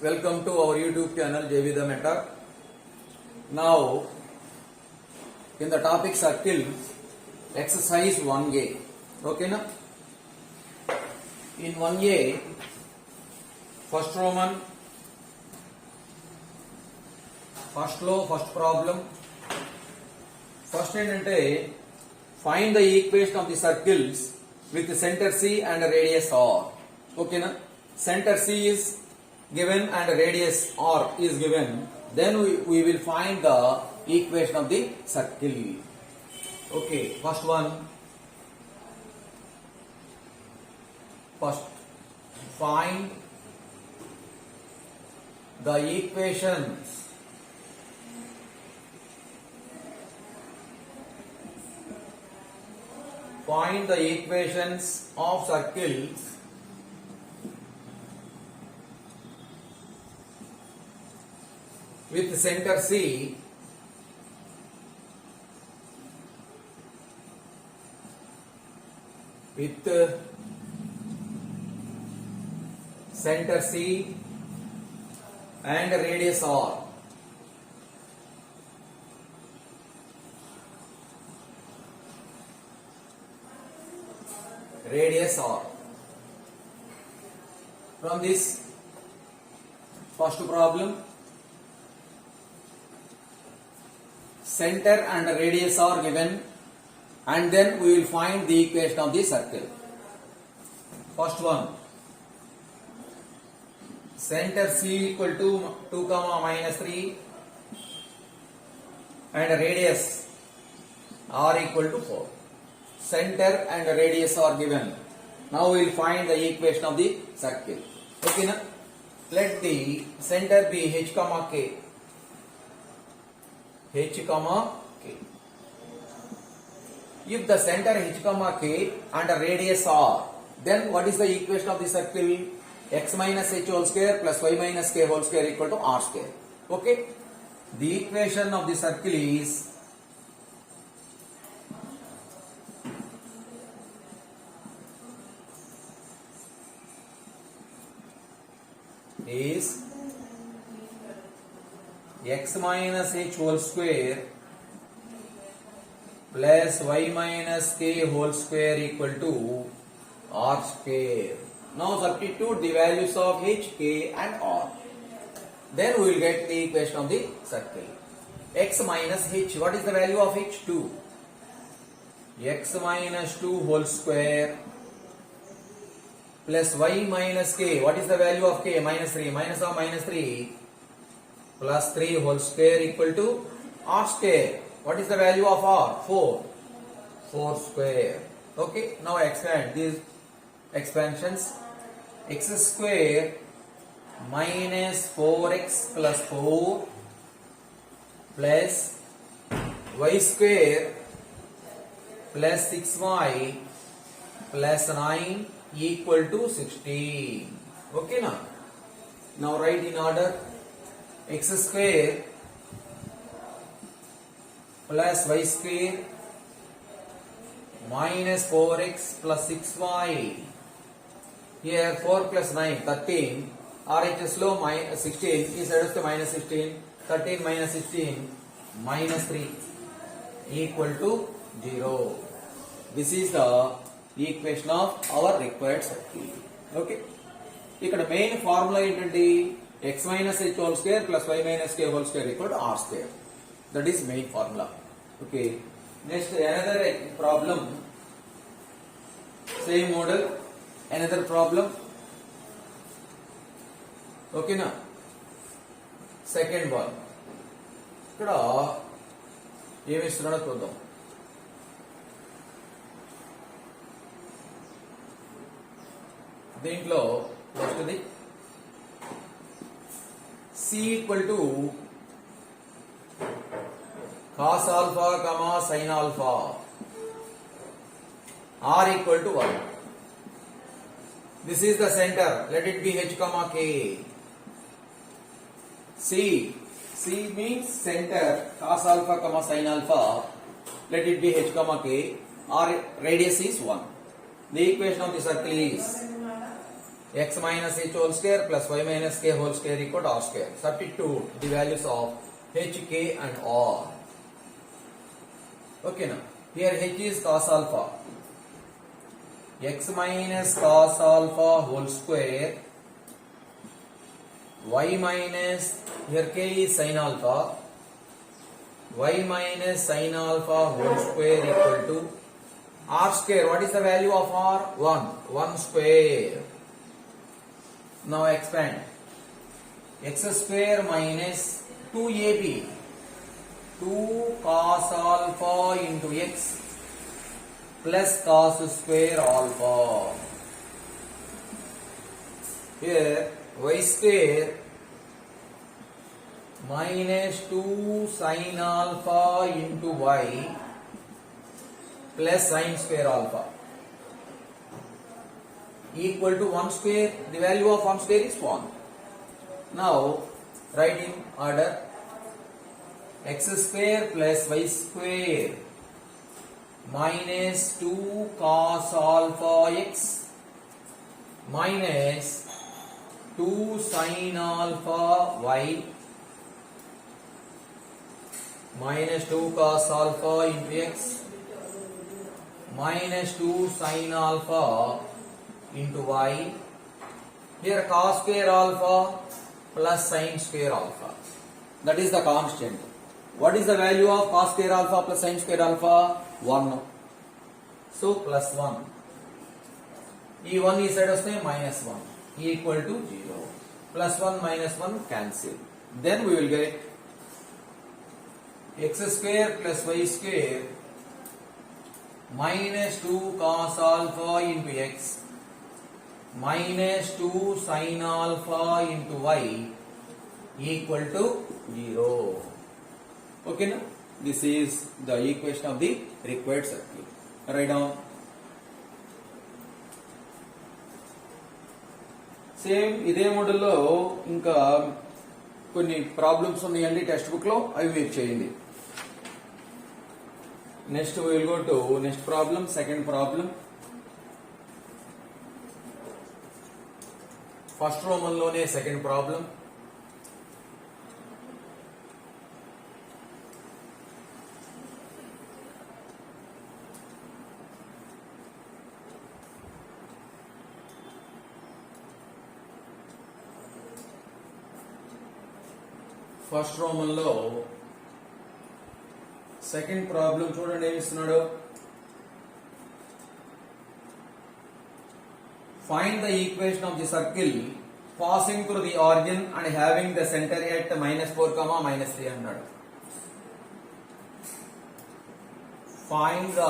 welcome to our YouTube channel JV the Mentor. Now, in the topic circle, exercise 1A. Okay, na? In 1A, first Roman, first law, first problem. First ఏంటంటే find the equation of the circles with the center C and a radius R. Okay, na? Center C is given and radius R is given. Then we will find the equation of the circle. Okay, first one. First, find the equations of circles with center C and radius R. From this first problem, center and radius are given, and then we will find the equation of the circle. First one, center C equal to 2, minus 3 and radius R equal to 4. Center and radius are given. Now we will find the equation of the circle. Okay, na? Let the center be h, k. H, k. If the center h, k and the radius R, then what is the equation of the circle? X minus h whole square plus y minus k whole square equal to r square. Okay? The equation of the circle is x minus h whole square plus y minus k whole square equal to r square. Now substitute the values of h, k and r. Then we will get the equation of the circle. X minus h, what is the value of h? 2. X minus 2 whole square plus y minus k, what is the value of k? Minus 3. Minus of minus 3 plus 3 whole square equal to r square. What is the value of r? 4. 4 square. Okay, now expand these expansions. X square minus 4x plus 4 plus y square plus 6y plus 9 equal to 16. Okay, now write in order. X square plus y square minus 4x plus 6y. Here 4 plus 9, 13. RHS low 16 is reduced to minus 16. 13 minus 16 minus 3 equal to 0. This is the equation of our required circle. Okay. ఇక్కడ main formula ఏంటంటే x minus h whole square plus y minus k whole square equal to r square. That is main formula. Okay. Next, another problem. Same model. Another problem. Okay, na? Second one. ఇక్కడ ఏమి ఇస్తున్నాడో చూద్దాం. దీంట్లో ఫస్ట్ది C equal to cos alpha, sin alpha. R equal to 1. This is the center. Let it be h, k. C means center. Cos alpha, sin alpha. Let it be h, k. R radius is 1. The equation of the circle is x minus h whole square plus y minus k whole square equal to r square. Substitute the values of h, k and r. Okay now. Here h is cos alpha. X minus cos alpha whole square. Y minus, here k is sin alpha. Y minus sin alpha whole square equal to r square. What is the value of r? 1. 1 square. Now expand. X square minus 2ab. 2 cos alpha into x plus cos square alpha. Here y square minus 2 sin alpha into y plus sin square alpha equal to 1 square. The value of 1 square is 1. Now write in order. X square plus y square minus 2 cos alpha x minus 2 sin alpha y minus 2 cos alpha into x minus 2 sin alpha into y. Here cos square alpha plus sin square alpha. That is the constant. What is the value of cos square alpha plus sin square alpha? 1. So plus 1. E 1 is side of minus 1 equal to 0. Plus 1 minus 1 cancel. Then we will get x square plus y square minus 2 cos alpha into x minus 2 sin alpha into y equal to 0. Okay, now this is the equation of the required circle. Write down. Same ఇదే మోడల్లో ఇంకా కొన్ని problems ఉన్నాయండి text book లో, అవి మీరు చేయండి. Next will go to next problem, second problem. First Roman లోనే సెకండ్ ప్రాబ్లం. ఫస్ట్ రోమన్ లో సెకండ్ ప్రాబ్లం చూడండి ఏమి ఇస్తున్నాడు. Find the equation of the circle passing through the origin and having the centre at -4, -3 అన్నాడు. Find the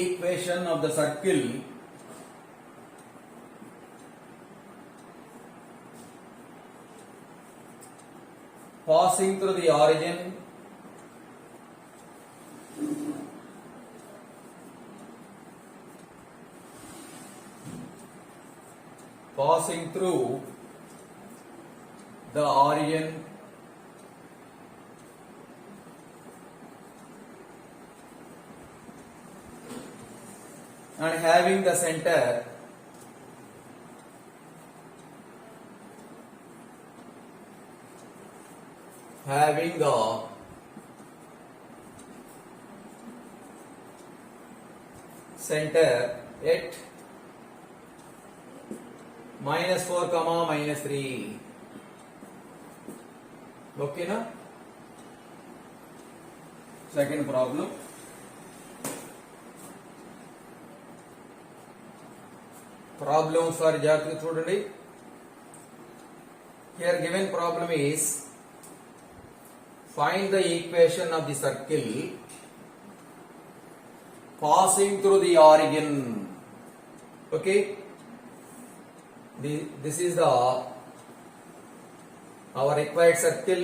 equation of the circle passing through the origin passing through the origin and having the center having the center at -4, -3. Okay na? Second problem. Problems are జాగ్రత్తగా చూడండి. Here given problem is find the equation of the circle passing through the origin. Okay, this is the our required circle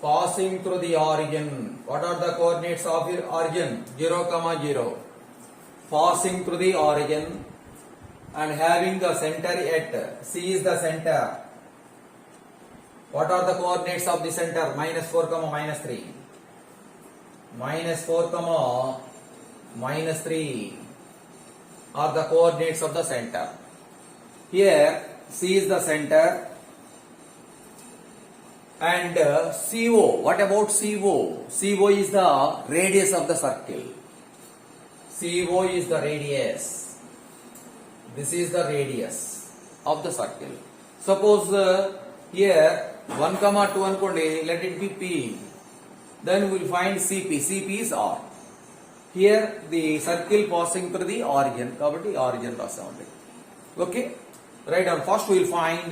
passing through the origin. What are the coordinates of the origin? 0, 0. Passing through the origin and having the center at C is the center. What are the coordinates of the center? -4, -3. -4, minus 3 are the coordinates of the center. Here C is the center and CO. What about CO? CO is the radius of the circle. CO is the radius. This is the radius of the circle. Suppose here 1 comma 2 ankondi, let it be P. Then we will find CP. CP is R. Here the circle passing through the origin. Kabatti origin rasavandi. Okay. Right on. First we will find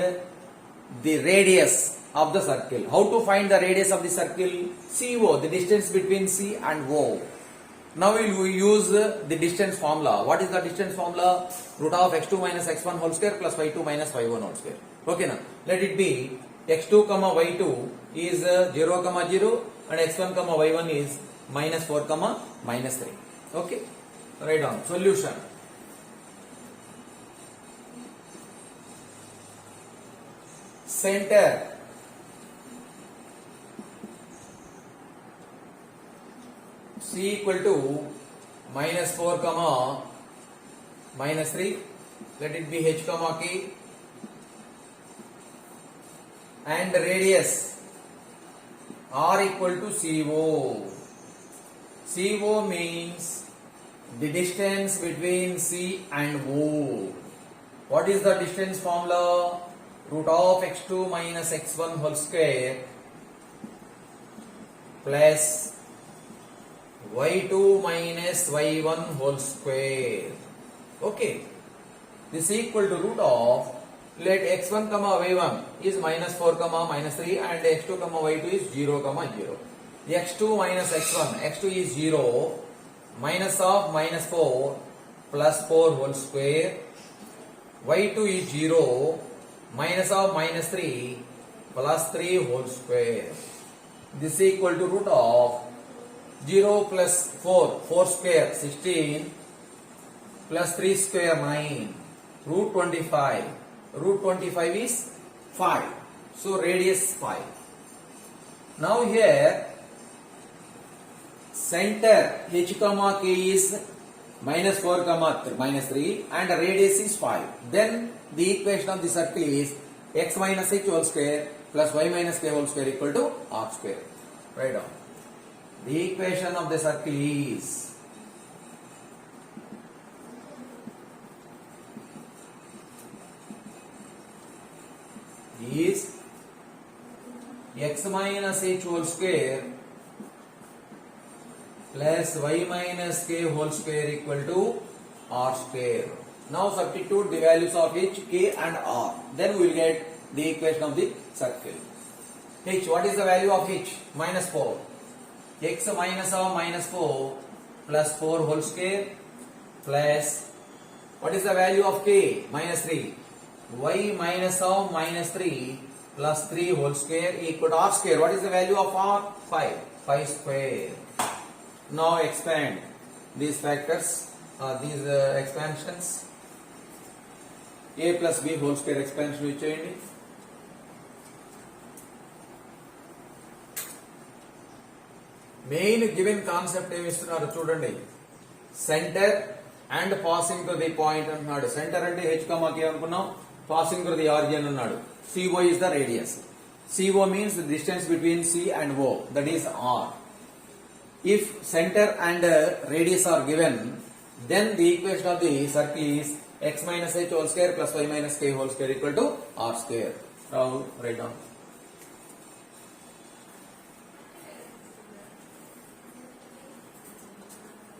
the radius of the circle. How to find the radius of the circle? CO, the distance between C and O. Now we will use the distance formula. What is the distance formula? Root of x2 minus x1 whole square plus y2 minus y1 whole square. Okay now. Let it be x2 comma y2 is 0 comma 0 and x1 comma y1 is minus 4 comma minus 3. Okay. Write down. Solution. Center C equal to minus 4 comma minus 3. Let it be h comma k. And radius R equal to CO. CO means the distance between C and O. What is the distance formula? Root of x2 minus x1 whole square plus y2 minus y1 whole square. Okay. This is equal to root of, let x1 comma y1 is minus 4 comma minus 3 and x2 comma y2 is 0 comma 0. x2 minus x1, x2 is 0, minus of minus 4 plus 4 whole square, y2 is 0, minus of minus 3 plus 3 whole square. This is equal to root of 0 plus 4, 4 square 16 plus 3 square 9, root 25. Root 25 is 5. So radius 5. Now here center h comma k is minus 4 comma minus 3 and radius is 5. Then the equation of the circle is x minus h whole square plus y minus k whole square equal to r square. Write down. The equation of the circle is x minus h whole square plus y minus k whole square equal to r square. Now substitute the values of h, k and r. Then we will get the equation of the circle. H, what is the value of h? Minus 4. X minus of minus 4 plus 4 whole square plus, what is the value of k? Minus 3. Y minus of minus 3 plus 3 whole square equal to r square. What is the value of r? 5. 5 square. Now expand these factors, these expansions. A plus b whole square expansion ఇచ్చేయండి. Main given concept ఏమి ఇస్తున్నారు చూడండి. Centre and passing to the point అంటున్నాడు. Centre అంటే h, k అనుకున్నాం. Passing to the origin అన్నాడు. CO is the radius. CO means the distance between C and O, that is R. If center and radius are given, then the equation of the circle is x minus h whole square plus y minus k whole square equal to r square. Now write down.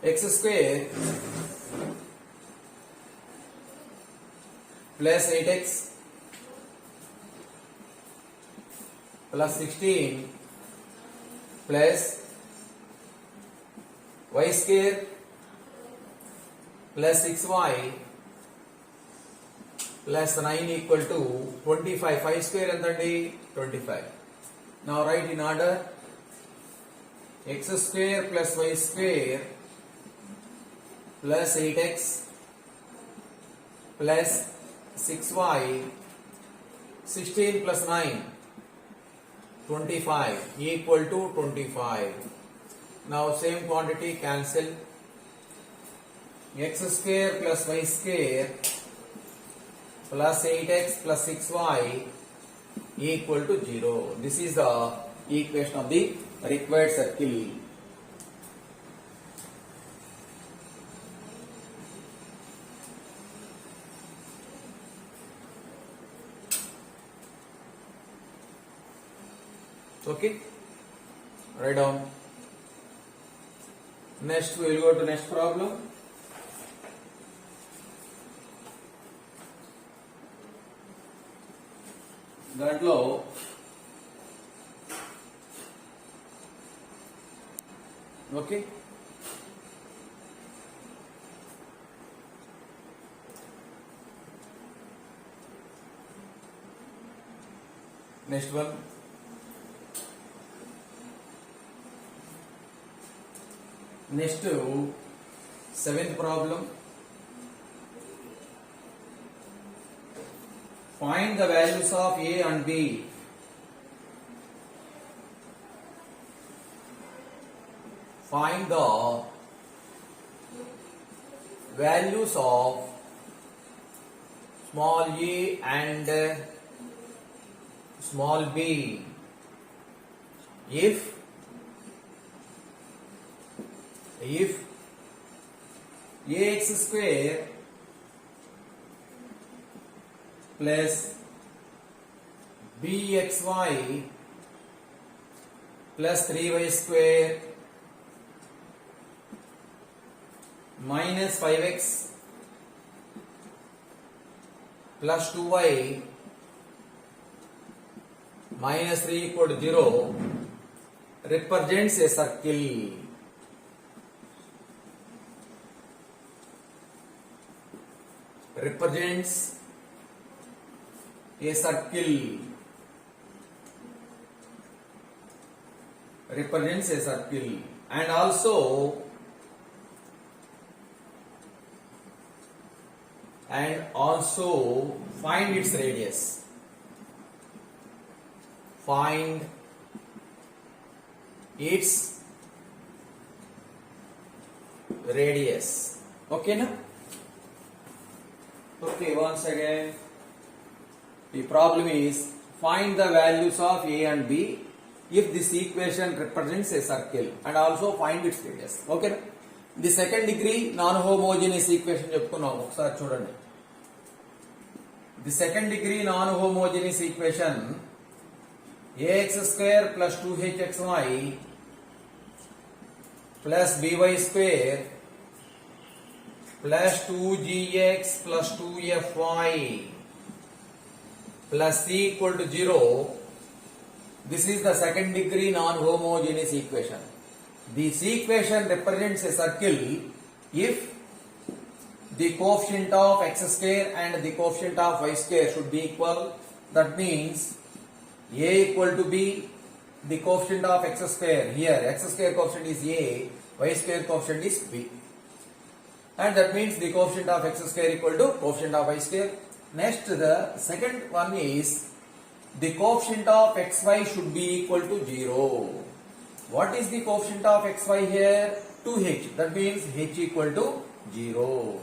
X square plus 8x plus 16 plus y square plus 6y plus 9 equal to 25. 5 square entandi 25. Now write in order. X square plus y square plus 8x plus 6y 16 plus 9 25 equal to 25. Now same quantity cancel. x square plus y square plus 8x plus 6y equal to 0. This is the equation of the required circle. Okay, write down. Next we will go to next problem. దాంట్లో okay next one next seventh problem find the values of a and b. Find the values of small a and small b if ax square plus bxy plus 3y square minus 5x plus 2y minus 3 equal to 0 represents a circle. Represents a circle. Represents a circle. And also find its radius. Find its radius. Okay na? Okay, once again. The problem is find the values of a and b if this equation represents a circle and also find its radius. Okay? The second degree non-homogeneous equation చెప్పుకున్నాం ఒకసారి చూడండి. The second degree non-homogeneous equation ax square plus 2hxy plus by square plus 2gx plus 2fy plus c equal to 0. This is the second degree non-homogeneous equation. This equation represents a circle if the coefficient of x square and the coefficient of y square should be equal. That means a equal to b, the coefficient of x square here, x square coefficient is a, y square coefficient is b. And that means the coefficient of x square equal to coefficient of y square. Next, the second one is the coefficient of xy should be equal to 0. What is the coefficient of xy here? 2h. That means h equal to 0.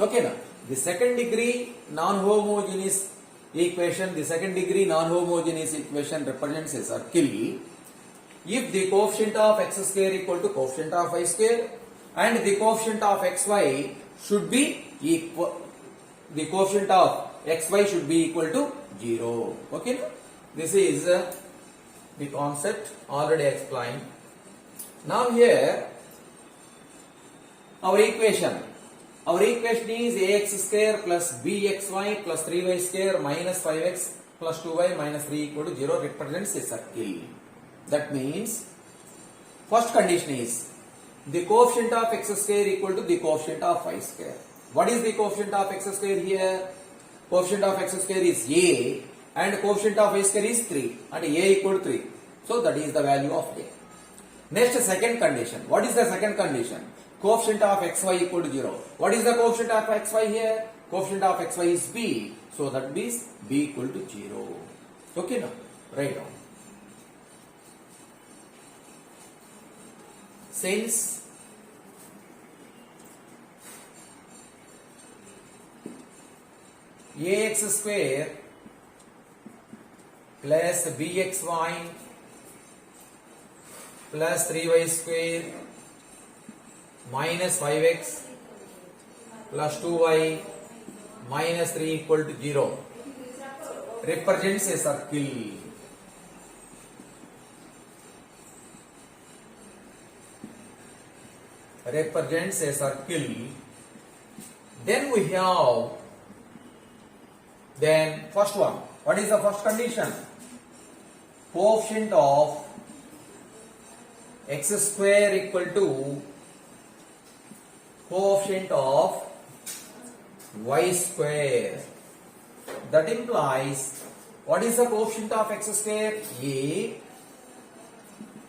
Okay now. The second degree non-homogeneous equation represents a circle if the coefficient of x square equal to coefficient of y square and the coefficient of xy should be equal. The coefficient of xy should be equal to 0. Okay? This is the concept already explained. Now here our equation is ax square plus bxy plus 3y square minus 5x plus 2y minus 3 equal to 0 represents a circle. That means first condition is the coefficient of x square equal to the coefficient of y square. What is the coefficient of x square here? Coefficient of x square is a and coefficient of y square is 3 and a equal to 3. So that is the value of a. Next, second condition. What is the second condition? Coefficient of xy equal to 0. What is the coefficient of xy here? Coefficient of xy is b. So that means b equal to 0. Okay now? Write down. Since ax square plus bxy plus 3y square minus 5x plus 2y minus 3 equal to 0 represents a circle. Represents a circle. Then we have first one. What is the first condition? Coefficient of x square equal to coefficient of y square. That implies, what is the coefficient of x square? A.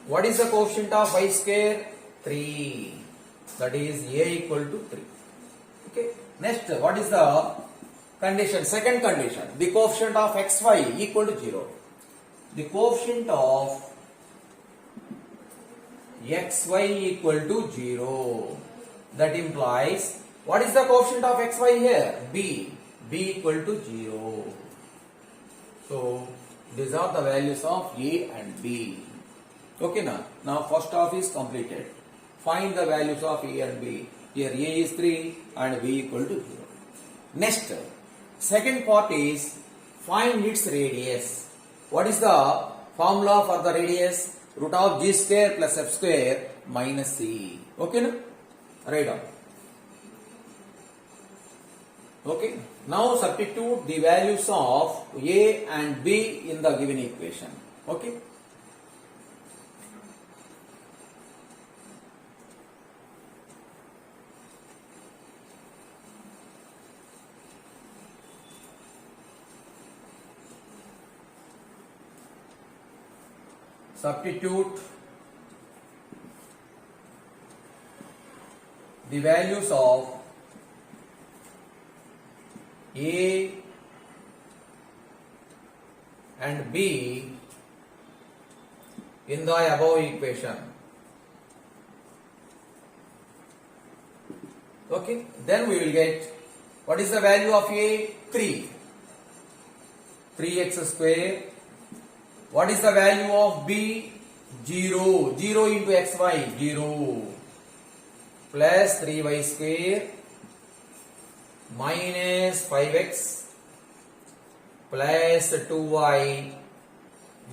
What is the coefficient of y square? 3. That is a equal to 3. Okay. Next, what is the condition? Second condition. The coefficient of xy equal to 0. The coefficient of xy equal to 0. That implies, what is the coefficient of xy here? B. B equal to 0. So, these are the values of A and B. Okay, now first half is completed. Find the values of A and B. Here A is 3 and B equal to 0. Next, second part is find its radius. What is the formula for the radius? Root of g square plus f square minus c. Okay, no? Write down. Okay. Now substitute the values of A and B in the given equation. Okay. Substitute the values of A and B in the above equation. Okay, then we will get, what is the value of A? 3. 3x square. What is the value of B? 0. 0 into xy, 0. Plus 3y square minus 5x plus 2y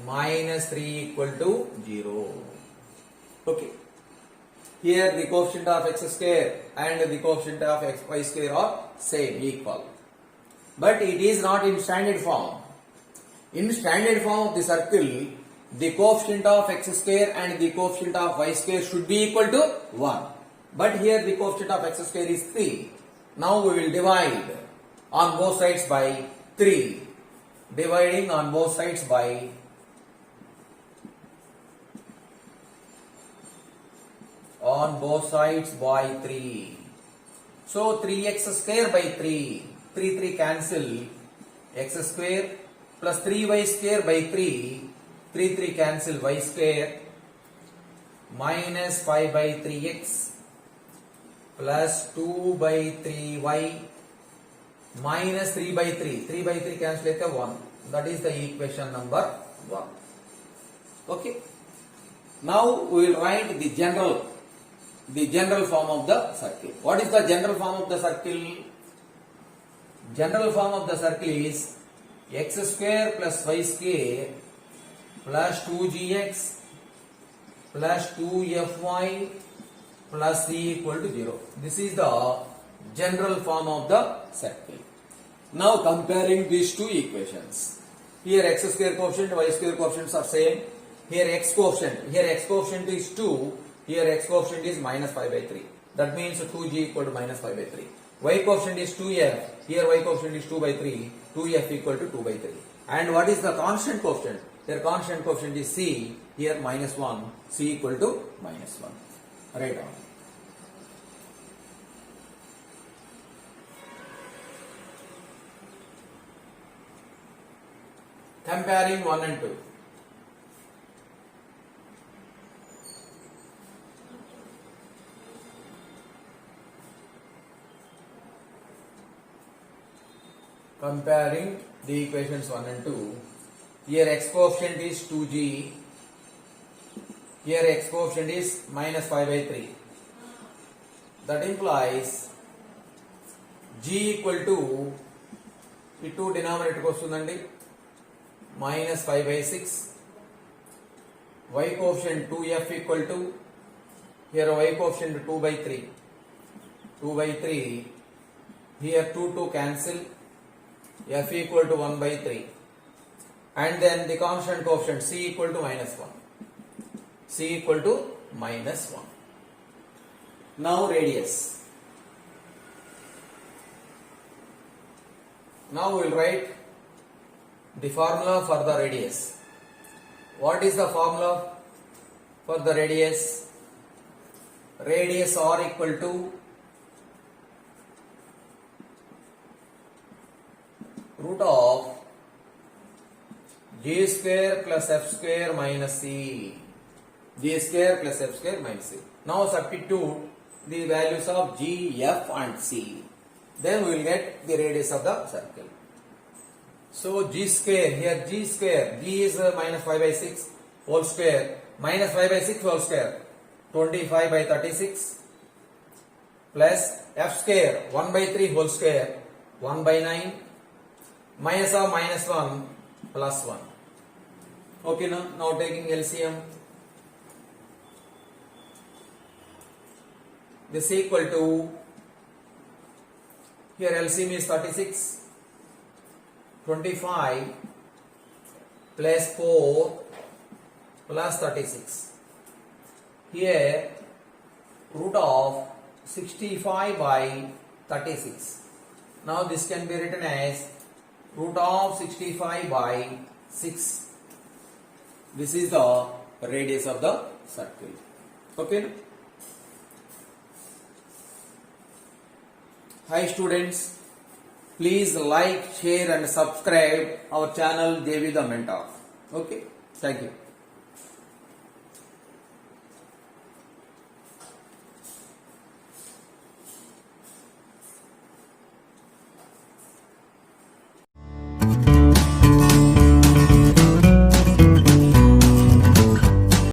minus 3 equal to 0. Okay. Here the coefficient of x square and the coefficient of y square are same, equal. But it is not in standard form. In standard form of the circle, the coefficient of x square and the coefficient of y square should be equal to 1. But here the coefficient of x square is 3. Now we will divide on both sides by 3. Dividing on both sides by 3. So 3x square by 3. 3 cancel. X square plus 3y square by 3. 3 cancel y square. Minus 5 by 3x. Plus 2 by 3y. Minus 3 by 3. 3 by 3 cancel it 1. That is the equation number 1. Okay. Now we will write the general form of the circle. What is the general form of the circle? General form of the circle is x square plus y square plus 2gx plus 2fy plus c equal to 0. This is the general form of the circle. Now comparing these two equations. Here x square coefficient, y square coefficients are same. Here x coefficient is 2. Here x coefficient is minus 5 by 3. That means 2g equal to minus 5 by 3. Y coefficient is 2f. Here y coefficient is 2 by 3. 2f equal to 2 by 3. And what is the constant coefficient? Here constant coefficient is c. Here minus 1. c equal to minus 1. Write down. Comparing 1 and 2. Comparing the equations 1 and 2. Here x coefficient is 2g. Here x coefficient is minus 5 by 3. That implies g equal to ఈ 2 డినామినేటర్కి వస్తుందండి minus 5 by 6. Y coefficient 2f equal to, here y coefficient 2 by 3. 2 by 3. Here 2 cancel. F equal to 1 by 3. And then the constant coefficient c equal to minus 1. C equal to minus 1. Now radius. Now we will write the formula for the radius. What is the formula for the radius? Radius r equal to root of g square plus f square minus c. G square plus f square minus c. Now substitute the values of g, f and c. Then we will get the radius of the circle. So g square, here g square, g is minus 5 by 6 whole square, minus 5 by 6 whole square, 25 by 36 plus f square 1 by 3 whole square, 1 by 9 minus of minus 1 plus 1. Okay, now taking LCM. This equal to, here LCM is 36, 25 plus 4 plus 36. Here root of 65 by 36. Now this can be written as root of 65 by 6. This is the radius of the circle. Okay. Hi students, please like, share and subscribe our channel JV the Mentor. Okay, thank you.